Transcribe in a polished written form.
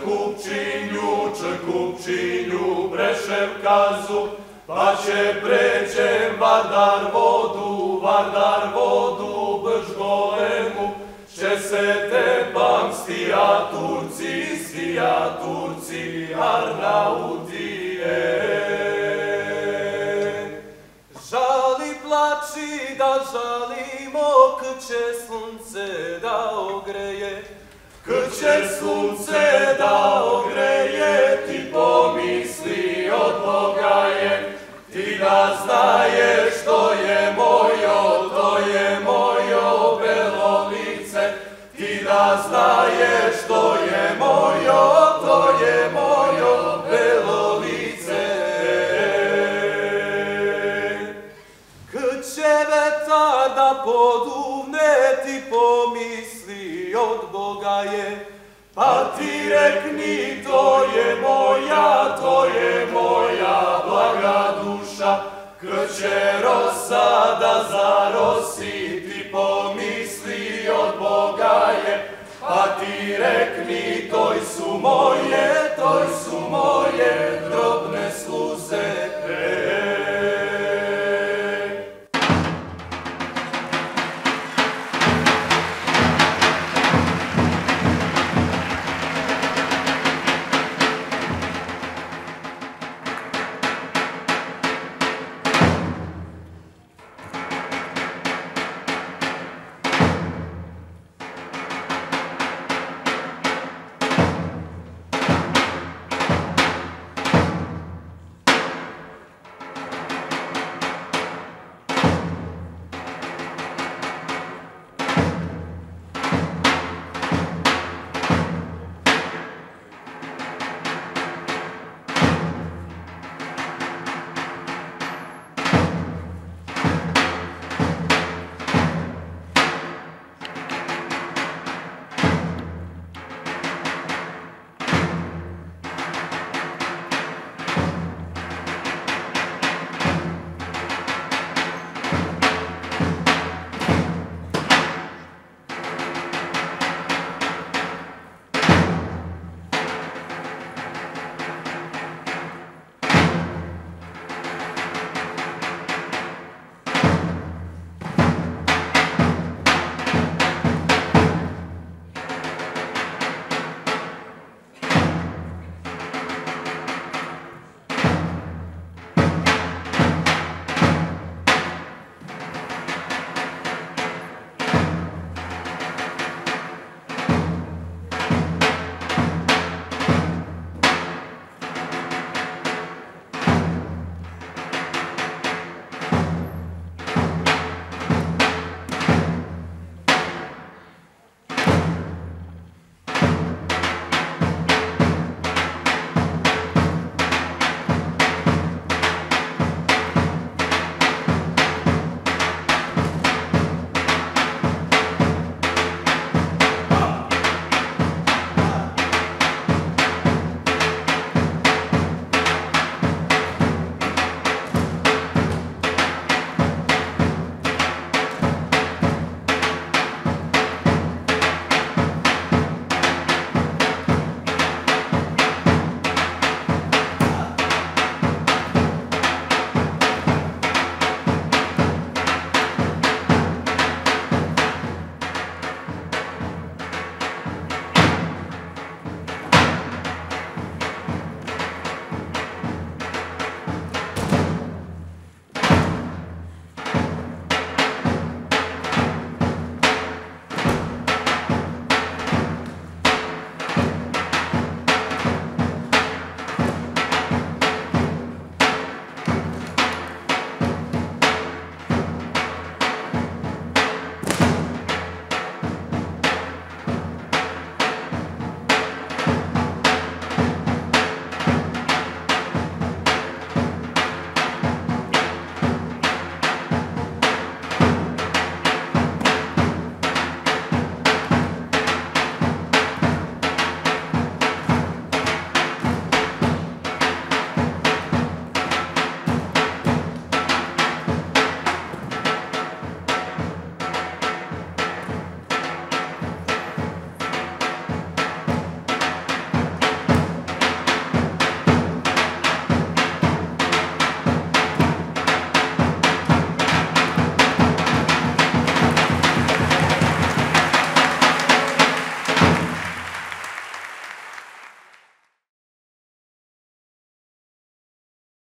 kupčinju, brešem kazu, pa će pređem Vardar vodu, brž golemu, će se tebam stija Turci, Arnautije. Žali plači da žalimo, kad će sunce da ogreje, ti pomisli od Boga je, ti da znaješ to je mojo belo lice, ti da znaješ to je mojo belo lice. Kad će vetar da poduvne, ti pomisli od Boga je, pa ti rekni to je moja blaga duša, kad će